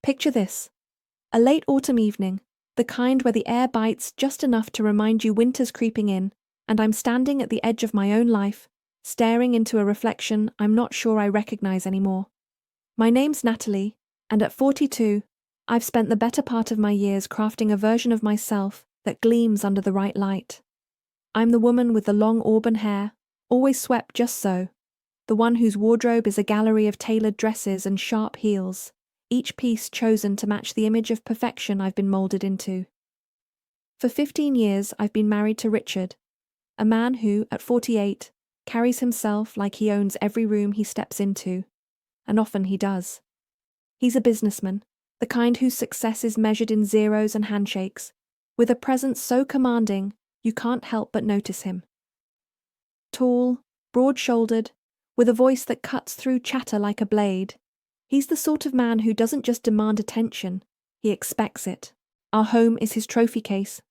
Picture this. A late autumn evening, the kind where the air bites just enough to remind you winter's creeping in, and I'm standing at the edge of my own life, staring into a reflection I'm not sure I recognize anymore. My name's Natalie, and at 42, I've spent the better part of my years crafting a version of myself that gleams under the right light. I'm the woman with the long auburn hair, always swept just so, the one whose wardrobe is a gallery of tailored dresses and sharp heels, each piece chosen to match the image of perfection I've been molded into. For 15 years, I've been married to Richard, a man who, at 48, carries himself like he owns every room he steps into, and often he does. He's a businessman, the kind whose success is measured in zeros and handshakes, with a presence so commanding you can't help but notice him. Tall, broad-shouldered, with a voice that cuts through chatter like a blade, he's the sort of man who doesn't just demand attention, he expects it. Our home is his trophy case,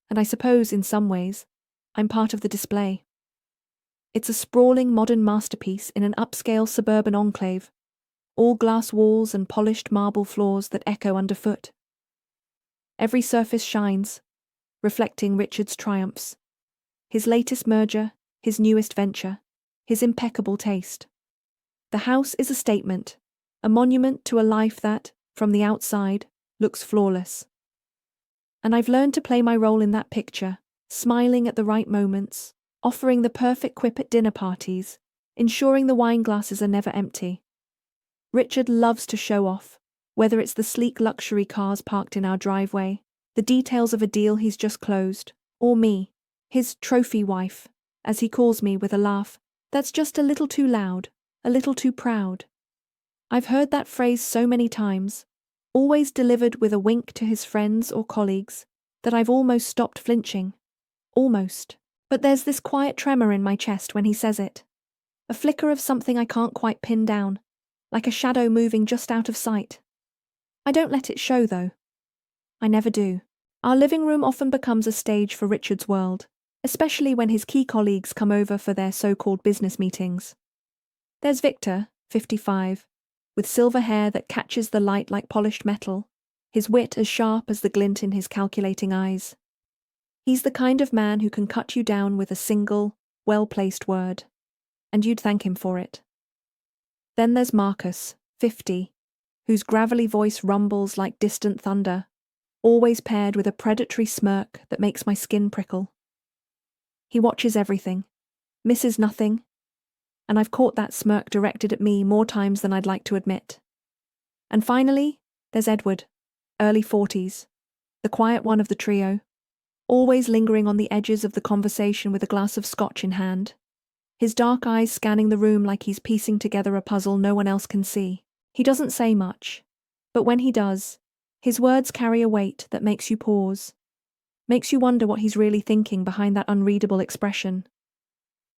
and I suppose, in some ways, I'm part of the display. It's a sprawling modern masterpiece in an upscale suburban enclave, all glass walls and polished marble floors that echo underfoot. Every surface shines, reflecting Richard's triumphs. His latest merger, his newest venture, his impeccable taste. The house is a statement, a monument to a life that, from the outside, looks flawless. And I've learned to play my role in that picture, smiling at the right moments, offering the perfect quip at dinner parties, ensuring the wine glasses are never empty. Richard loves to show off, whether it's the sleek luxury cars parked in our driveway, the details of a deal he's just closed, or me, his trophy wife, as he calls me with a laugh that's just a little too loud, a little too proud. I've heard that phrase so many times, always delivered with a wink to his friends or colleagues, that I've almost stopped flinching. Almost. But there's this quiet tremor in my chest when he says it. A flicker of something I can't quite pin down, like a shadow moving just out of sight. I don't let it show, though. I never do. Our living room often becomes a stage for Richard's world, especially when his key colleagues come over for their so-called business meetings. There's Victor, 55, with silver hair that catches the light like polished metal, his wit as sharp as the glint in his calculating eyes. He's the kind of man who can cut you down with a single, well-placed word, and you'd thank him for it. Then there's Marcus, 50, whose gravelly voice rumbles like distant thunder, always paired with a predatory smirk that makes my skin prickle. He watches everything, misses nothing, and I've caught that smirk directed at me more times than I'd like to admit. And finally, there's Edward, early 40s, the quiet one of the trio, always lingering on the edges of the conversation with a glass of scotch in hand, his dark eyes scanning the room like he's piecing together a puzzle no one else can see. He doesn't say much, but when he does, his words carry a weight that makes you pause, makes you wonder what he's really thinking behind that unreadable expression.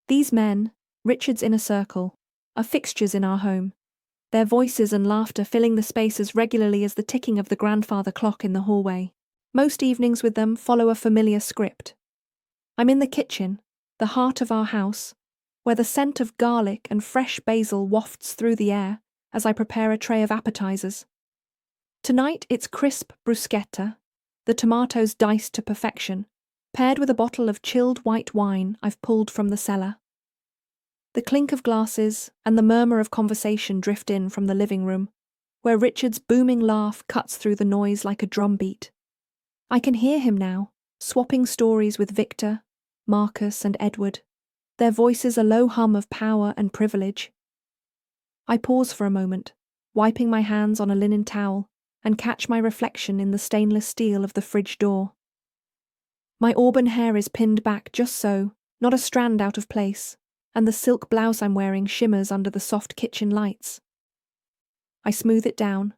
These men, Richard's inner circle, are fixtures in our home, their voices and laughter filling the space as regularly as the ticking of the grandfather clock in the hallway. Most evenings with them follow a familiar script. I'm in the kitchen, the heart of our house, where the scent of garlic and fresh basil wafts through the air as I prepare a tray of appetizers. Tonight it's crisp bruschetta, the tomatoes diced to perfection, paired with a bottle of chilled white wine I've pulled from the cellar. The clink of glasses and the murmur of conversation drift in from the living room, where Richard's booming laugh cuts through the noise like a drumbeat. I can hear him now, swapping stories with Victor, Marcus, and Edward, their voices a low hum of power and privilege. I pause for a moment, wiping my hands on a linen towel, and catch my reflection in the stainless steel of the fridge door. My auburn hair is pinned back just so, not a strand out of place, and the silk blouse I'm wearing shimmers under the soft kitchen lights. I smooth it down,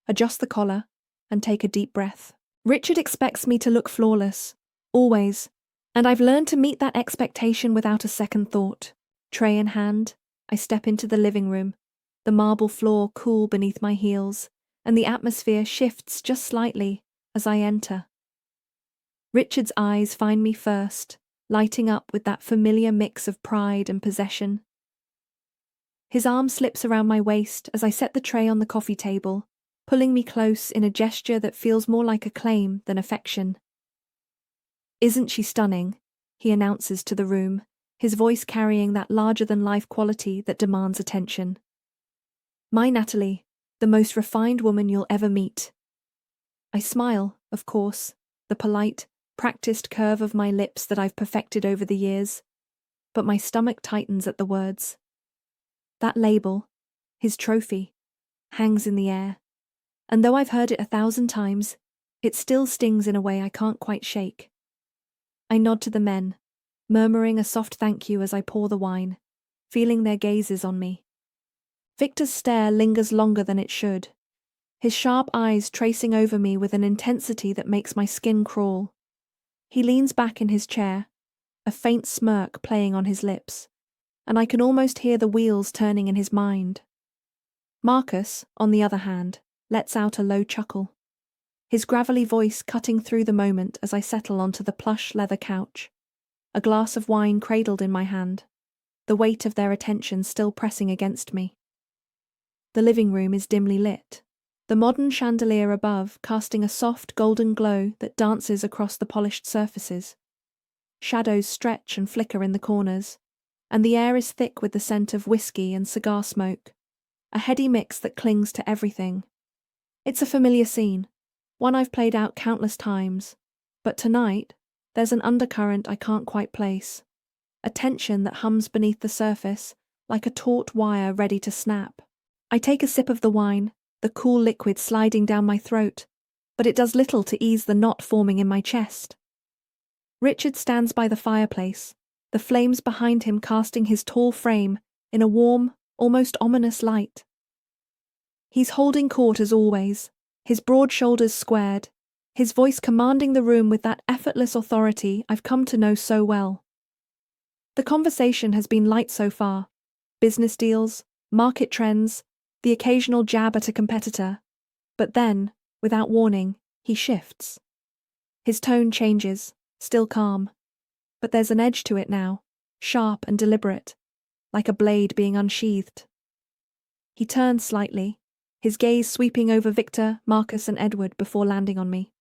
adjust the collar, and take a deep breath. Richard expects me to look flawless, always, and I've learned to meet that expectation without a second thought. Tray in hand, I step into the living room, the marble floor cool beneath my heels, and the atmosphere shifts just slightly as I enter. Richard's eyes find me first, lighting up with that familiar mix of pride and possession. His arm slips around my waist as I set the tray on the coffee table, pulling me close in a gesture that feels more like a claim than affection. "Isn't she stunning?" he announces to the room, his voice carrying that larger-than-life quality that demands attention. "My Natalie, the most refined woman you'll ever meet." I smile, of course, the polite, practiced curve of my lips that I've perfected over the years, but my stomach tightens at the words. That label, his trophy, hangs in the air, and though I've heard it 1,000 times, it still stings in a way I can't quite shake. I nod to the men, murmuring a soft thank you as I pour the wine, feeling their gazes on me. Victor's stare lingers longer than it should, his sharp eyes tracing over me with an intensity that makes my skin crawl. He leans back in his chair, a faint smirk playing on his lips, and I can almost hear the wheels turning in his mind. Marcus, on the other hand, lets out a low chuckle, his gravelly voice cutting through the moment as I settle onto the plush leather couch, a glass of wine cradled in my hand, the weight of their attention still pressing against me. The living room is dimly lit, the modern chandelier above casting a soft golden glow that dances across the polished surfaces. Shadows stretch and flicker in the corners, and the air is thick with the scent of whiskey and cigar smoke, a heady mix that clings to everything. It's a familiar scene, one I've played out countless times, but tonight, there's an undercurrent I can't quite place, a tension that hums beneath the surface like a taut wire ready to snap. I take a sip of the wine, the cool liquid sliding down my throat, but it does little to ease the knot forming in my chest. Richard stands by the fireplace, the flames behind him casting his tall frame in a warm, almost ominous light. He's holding court as always, his broad shoulders squared, his voice commanding the room with that effortless authority I've come to know so well. The conversation has been light so far, business deals, market trends, the occasional jab at a competitor, but then, without warning, he shifts. His tone changes, still calm, but there's an edge to it now, sharp and deliberate, like a blade being unsheathed. He turns slightly, his gaze sweeping over Victor, Marcus and Edward before landing on me.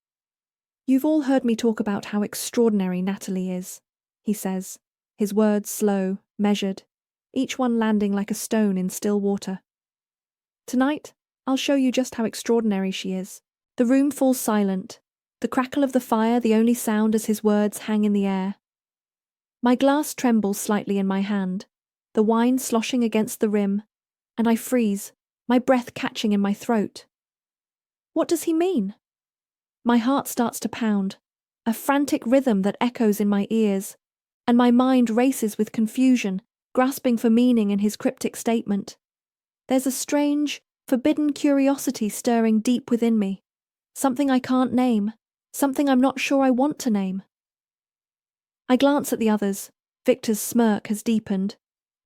"You've all heard me talk about how extraordinary Natalie is," he says, his words slow, measured, each one landing like a stone in still water. "Tonight, I'll show you just how extraordinary she is." The room falls silent, the crackle of the fire the only sound as his words hang in the air. My glass trembles slightly in my hand, the wine sloshing against the rim, and I freeze, my breath catching in my throat. What does he mean? My heart starts to pound, a frantic rhythm that echoes in my ears, and my mind races with confusion, grasping for meaning in his cryptic statement. There's a strange, forbidden curiosity stirring deep within me, something I can't name, something I'm not sure I want to name. I glance at the others. Victor's smirk has deepened,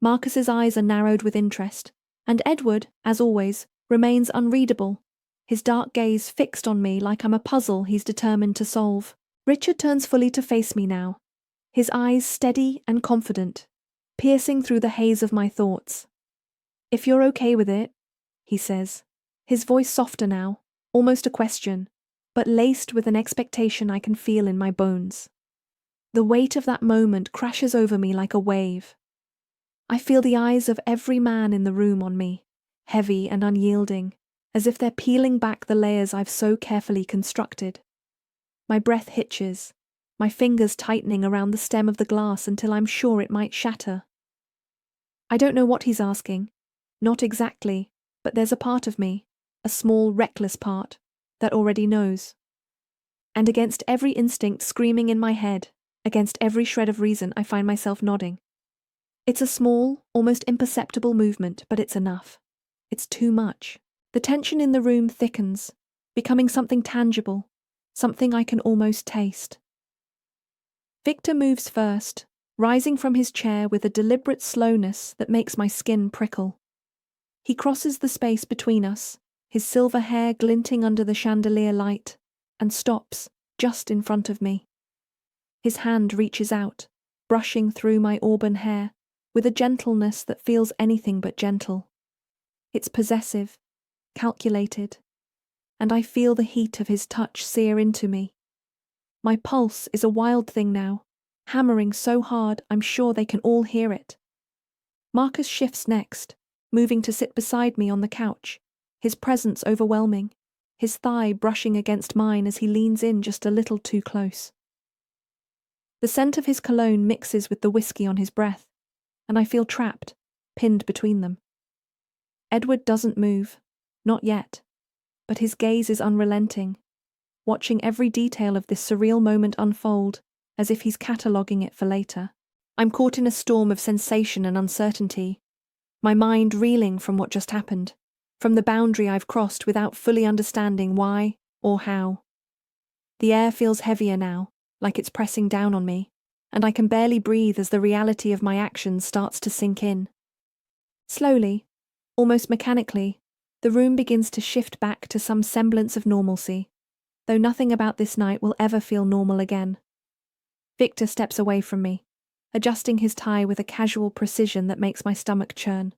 Marcus's eyes are narrowed with interest, and Edward, as always, remains unreadable, his dark gaze fixed on me like I'm a puzzle he's determined to solve. Richard turns fully to face me now, his eyes steady and confident, piercing through the haze of my thoughts. "If you're okay with it," he says, his voice softer now, almost a question, but laced with an expectation I can feel in my bones. The weight of that moment crashes over me like a wave. I feel the eyes of every man in the room on me, heavy and unyielding, as if they're peeling back the layers I've so carefully constructed. My breath hitches, my fingers tightening around the stem of the glass until I'm sure it might shatter. I don't know what he's asking, not exactly, but there's a part of me, a small, reckless part, that already knows. And against every instinct screaming in my head, against every shred of reason, I find myself nodding. It's a small, almost imperceptible movement, but it's enough. It's too much. The tension in the room thickens, becoming something tangible, something I can almost taste. Victor moves first, rising from his chair with a deliberate slowness that makes my skin prickle. He crosses the space between us, his silver hair glinting under the chandelier light, and stops just in front of me. His hand reaches out, brushing through my auburn hair, with a gentleness that feels anything but gentle. It's possessive, calculated, and I feel the heat of his touch sear into me. My pulse is a wild thing now, hammering so hard I'm sure they can all hear it. Marcus shifts next, moving to sit beside me on the couch, his presence overwhelming, his thigh brushing against mine as he leans in just a little too close. The scent of his cologne mixes with the whiskey on his breath, and I feel trapped, pinned between them. Edward doesn't move, not yet, but his gaze is unrelenting, watching every detail of this surreal moment unfold, as if he's cataloguing it for later. I'm caught in a storm of sensation and uncertainty, my mind reeling from what just happened, from the boundary I've crossed without fully understanding why or how. The air feels heavier now, like it's pressing down on me, and I can barely breathe as the reality of my actions starts to sink in. Slowly, almost mechanically, the room begins to shift back to some semblance of normalcy, though nothing about this night will ever feel normal again. Victor steps away from me, adjusting his tie with a casual precision that makes my stomach churn.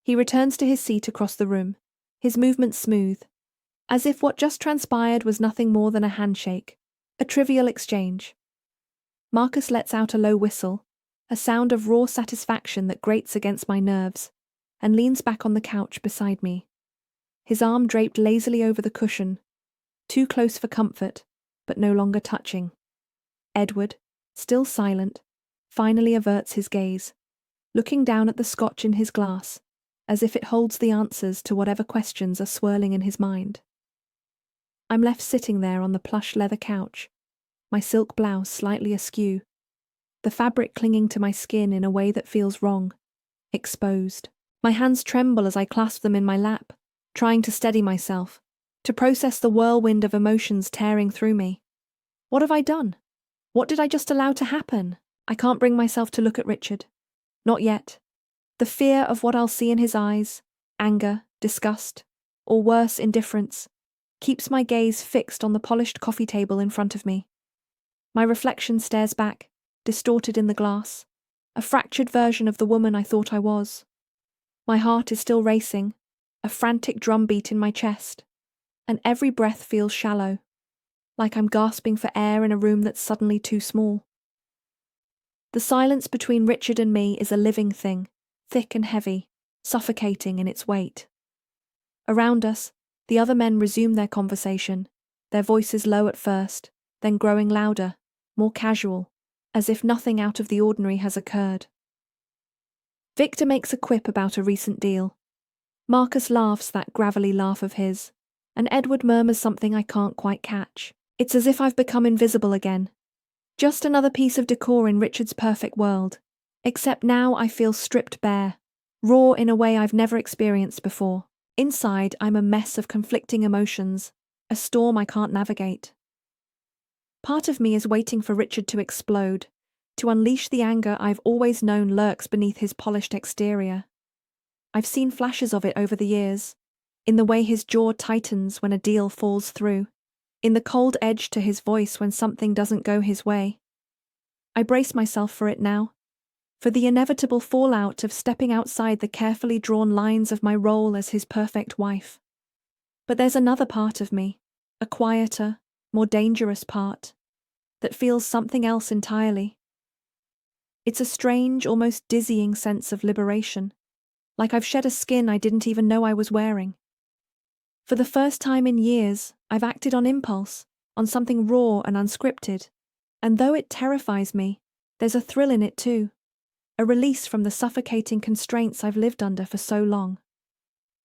He returns to his seat across the room, his movements smooth, as if what just transpired was nothing more than a handshake, a trivial exchange. Marcus lets out a low whistle, a sound of raw satisfaction that grates against my nerves, and leans back on the couch beside me, his arm draped lazily over the cushion, too close for comfort, but no longer touching. Edward, still silent, finally averts his gaze, looking down at the scotch in his glass, as if it holds the answers to whatever questions are swirling in his mind. I'm left sitting there on the plush leather couch, my silk blouse slightly askew, the fabric clinging to my skin in a way that feels wrong, exposed. My hands tremble as I clasp them in my lap, trying to steady myself, to process the whirlwind of emotions tearing through me. What have I done? What did I just allow to happen? I can't bring myself to look at Richard. Not yet. The fear of what I'll see in his eyes, anger, disgust, or worse, indifference, keeps my gaze fixed on the polished coffee table in front of me. My reflection stares back, distorted in the glass, a fractured version of the woman I thought I was. My heart is still racing, a frantic drumbeat in my chest, and every breath feels shallow, like I'm gasping for air in a room that's suddenly too small. The silence between Richard and me is a living thing, thick and heavy, suffocating in its weight. Around us, the other men resume their conversation, their voices low at first, then growing louder, more casual, as if nothing out of the ordinary has occurred. Victor makes a quip about a recent deal. Marcus laughs that gravelly laugh of his, and Edward murmurs something I can't quite catch. It's as if I've become invisible again. Just another piece of decor in Richard's perfect world, except now I feel stripped bare, raw in a way I've never experienced before. Inside, I'm a mess of conflicting emotions, a storm I can't navigate. Part of me is waiting for Richard to explode, to unleash the anger I've always known lurks beneath his polished exterior. I've seen flashes of it over the years, in the way his jaw tightens when a deal falls through, in the cold edge to his voice when something doesn't go his way. I brace myself for it now, for the inevitable fallout of stepping outside the carefully drawn lines of my role as his perfect wife. But there's another part of me, a quieter, more dangerous part, that feels something else entirely. It's a strange, almost dizzying sense of liberation, like I've shed a skin I didn't even know I was wearing. For the first time in years, I've acted on impulse, on something raw and unscripted, and though it terrifies me, there's a thrill in it too, a release from the suffocating constraints I've lived under for so long.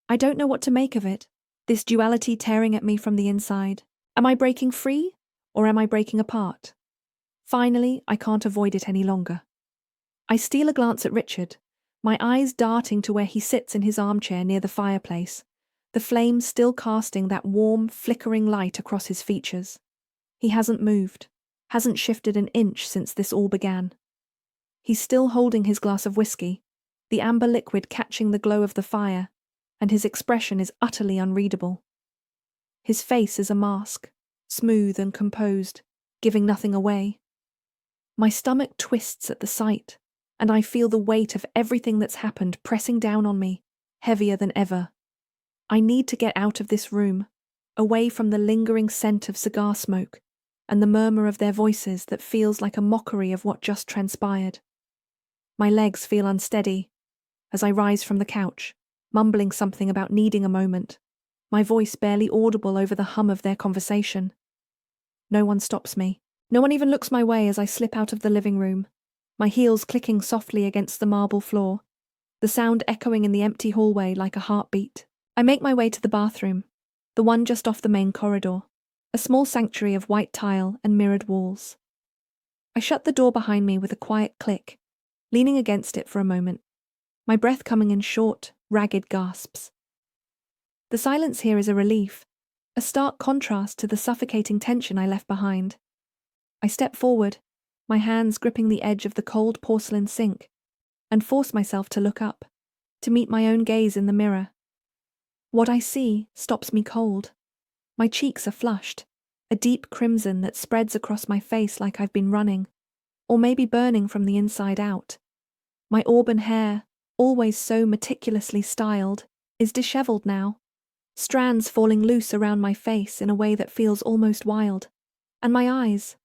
I don't know what to make of it, this duality tearing at me from the inside. Am I breaking free, or am I breaking apart? Finally, I can't avoid it any longer. I steal a glance at Richard, my eyes darting to where he sits in his armchair near the fireplace, the flames still casting that warm, flickering light across his features. He hasn't moved, hasn't shifted an inch since this all began. He's still holding his glass of whiskey, the amber liquid catching the glow of the fire, and his expression is utterly unreadable. His face is a mask, smooth and composed, giving nothing away. My stomach twists at the sight, and I feel the weight of everything that's happened pressing down on me, heavier than ever. I need to get out of this room, away from the lingering scent of cigar smoke and the murmur of their voices that feels like a mockery of what just transpired. My legs feel unsteady as I rise from the couch, mumbling something about needing a moment, my voice barely audible over the hum of their conversation. No one stops me. No one even looks my way as I slip out of the living room, my heels clicking softly against the marble floor, the sound echoing in the empty hallway like a heartbeat. I make my way to the bathroom, the one just off the main corridor, a small sanctuary of white tile and mirrored walls. I shut the door behind me with a quiet click, leaning against it for a moment, my breath coming in short, ragged gasps. The silence here is a relief, a stark contrast to the suffocating tension I left behind. I step forward, my hands gripping the edge of the cold porcelain sink, and force myself to look up, to meet my own gaze in the mirror. What I see stops me cold. My cheeks are flushed, a deep crimson that spreads across my face like I've been running, or maybe burning from the inside out. My auburn hair, always so meticulously styled, is disheveled now, strands falling loose around my face in a way that feels almost wild. And my eyes.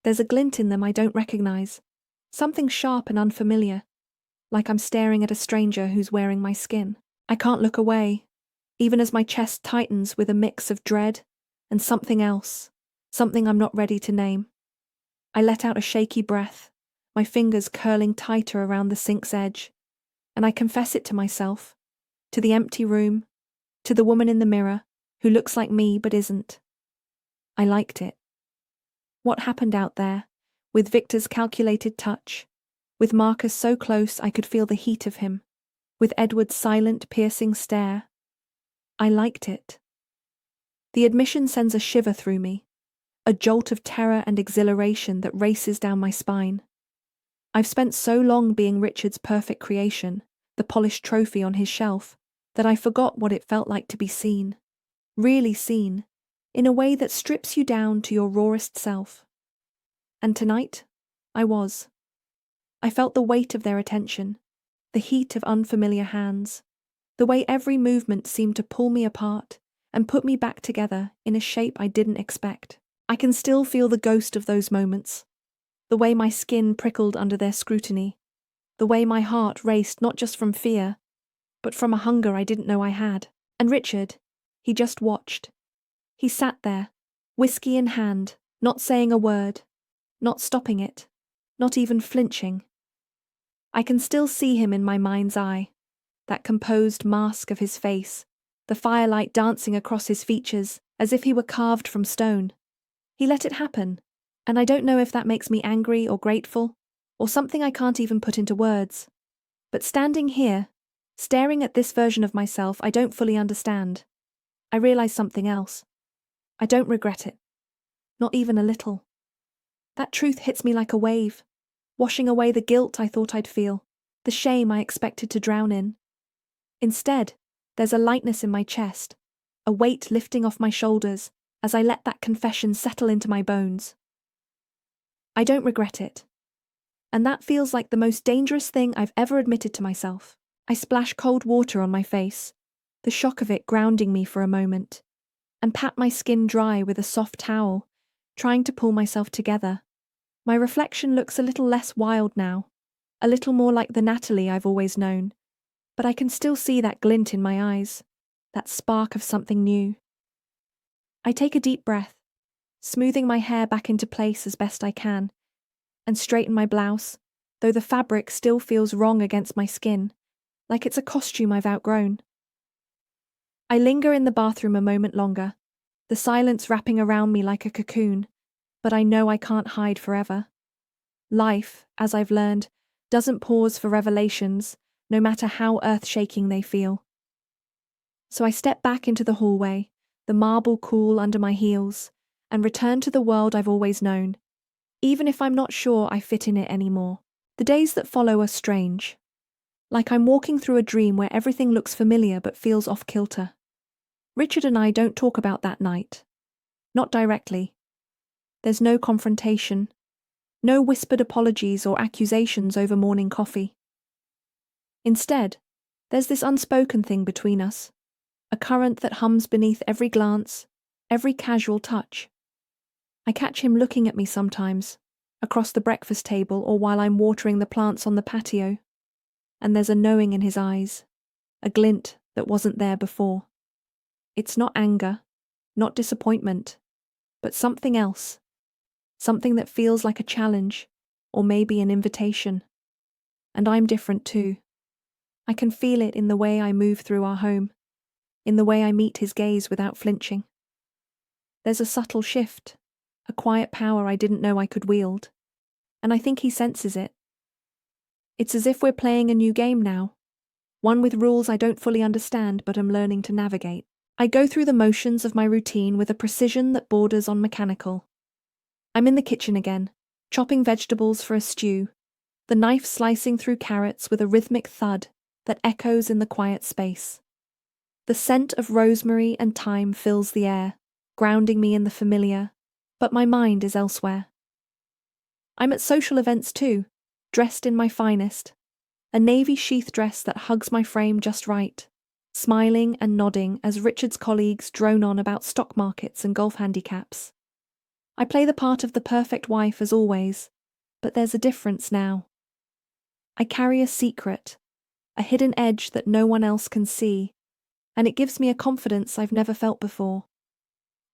There's a glint in them I don't recognize, something sharp and unfamiliar, like I'm staring at a stranger who's wearing my skin. I can't look away, even as my chest tightens with a mix of dread and something else, something I'm not ready to name. I let out a shaky breath, my fingers curling tighter around the sink's edge, and I confess it to myself, to the empty room, to the woman in the mirror who looks like me but isn't. I liked it. What happened out there, with Victor's calculated touch, with Marcus so close I could feel the heat of him, with Edward's silent, piercing stare. I liked it. The admission sends a shiver through me, a jolt of terror and exhilaration that races down my spine. I've spent so long being Richard's perfect creation, the polished trophy on his shelf, that I forgot what it felt like to be seen, really seen, in a way that strips you down to your rawest self. And tonight, I was. I felt the weight of their attention, the heat of unfamiliar hands, the way every movement seemed to pull me apart and put me back together in a shape I didn't expect. I can still feel the ghost of those moments, the way my skin prickled under their scrutiny, the way my heart raced not just from fear, but from a hunger I didn't know I had. And Richard, he just watched. He sat there, whiskey in hand, not saying a word, not stopping it, not even flinching. I can still see him in my mind's eye, that composed mask of his face, the firelight dancing across his features as if he were carved from stone. He let it happen, and I don't know if that makes me angry or grateful, or something I can't even put into words. But standing here, staring at this version of myself I don't fully understand, I realize something else. I don't regret it. Not even a little. That truth hits me like a wave, washing away the guilt I thought I'd feel, the shame I expected to drown in. Instead, there's a lightness in my chest, a weight lifting off my shoulders as I let that confession settle into my bones. I don't regret it. And that feels like the most dangerous thing I've ever admitted to myself. I splash cold water on my face, the shock of it grounding me for a moment, and pat my skin dry with a soft towel, trying to pull myself together. My reflection looks a little less wild now, a little more like the Natalie I've always known, but I can still see that glint in my eyes, that spark of something new. I take a deep breath, smoothing my hair back into place as best I can, and straighten my blouse, though the fabric still feels wrong against my skin, like it's a costume I've outgrown. I linger in the bathroom a moment longer, the silence wrapping around me like a cocoon, but I know I can't hide forever. Life, as I've learned, doesn't pause for revelations, no matter how earth-shaking they feel. So I step back into the hallway, the marble cool under my heels, and return to the world I've always known, even if I'm not sure I fit in it anymore. The days that follow are strange. Like I'm walking through a dream where everything looks familiar but feels off-kilter. Richard and I don't talk about that night. Not directly. There's no confrontation, no whispered apologies or accusations over morning coffee. Instead, there's this unspoken thing between us, a current that hums beneath every glance, every casual touch. I catch him looking at me sometimes, across the breakfast table or while I'm watering the plants on the patio, and there's a knowing in his eyes, a glint that wasn't there before. It's not anger, not disappointment, but something else, something that feels like a challenge, or maybe an invitation. And I'm different too. I can feel it in the way I move through our home, in the way I meet his gaze without flinching. There's a subtle shift, a quiet power I didn't know I could wield, and I think he senses it. It's as if we're playing a new game now, one with rules I don't fully understand but am learning to navigate. I go through the motions of my routine with a precision that borders on mechanical. I'm in the kitchen again, chopping vegetables for a stew, the knife slicing through carrots with a rhythmic thud that echoes in the quiet space. The scent of rosemary and thyme fills the air, grounding me in the familiar, but my mind is elsewhere. I'm at social events too, dressed in my finest, a navy sheath dress that hugs my frame just right, smiling and nodding as Richard's colleagues drone on about stock markets and golf handicaps. I play the part of the perfect wife as always, but there's a difference now. I carry a secret, a hidden edge that no one else can see, and it gives me a confidence I've never felt before.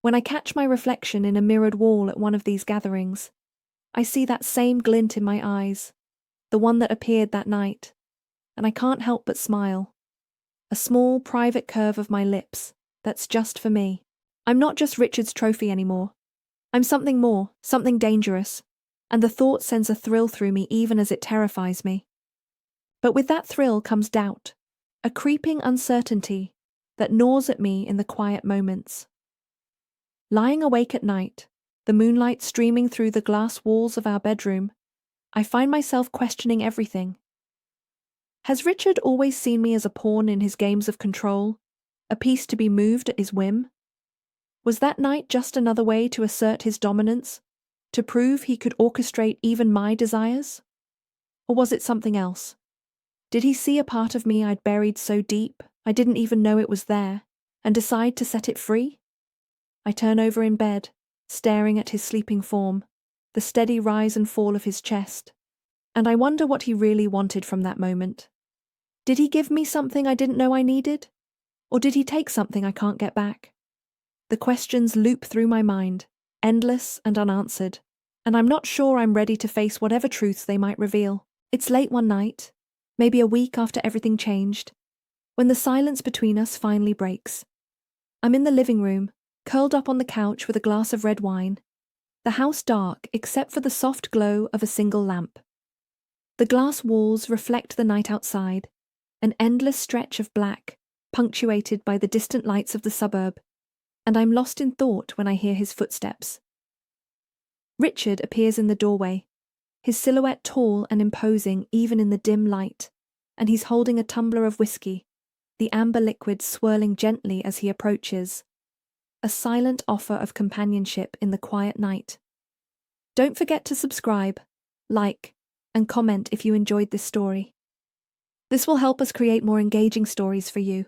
When I catch my reflection in a mirrored wall at one of these gatherings, I see that same glint in my eyes, the one that appeared that night, and I can't help but smile. A small, private curve of my lips that's just for me. I'm not just Richard's trophy anymore. I'm something more, something dangerous, and the thought sends a thrill through me even as it terrifies me. But with that thrill comes doubt, a creeping uncertainty that gnaws at me in the quiet moments. Lying awake at night, the moonlight streaming through the glass walls of our bedroom, I find myself questioning everything. Has Richard always seen me as a pawn in his games of control, a piece to be moved at his whim? Was that night just another way to assert his dominance, to prove he could orchestrate even my desires? Or was it something else? Did he see a part of me I'd buried so deep I didn't even know it was there, and decide to set it free? I turn over in bed, staring at his sleeping form, the steady rise and fall of his chest, and I wonder what he really wanted from that moment. Did he give me something I didn't know I needed? Or did he take something I can't get back? The questions loop through my mind, endless and unanswered, and I'm not sure I'm ready to face whatever truths they might reveal. It's late one night, maybe a week after everything changed, when the silence between us finally breaks. I'm in the living room, curled up on the couch with a glass of red wine, the house dark except for the soft glow of a single lamp. The glass walls reflect the night outside, an endless stretch of black, punctuated by the distant lights of the suburb, and I'm lost in thought when I hear his footsteps. Richard appears in the doorway, his silhouette tall and imposing even in the dim light, and he's holding a tumbler of whiskey, the amber liquid swirling gently as he approaches. A silent offer of companionship in the quiet night. Don't forget to subscribe, like, and comment if you enjoyed this story. This will help us create more engaging stories for you.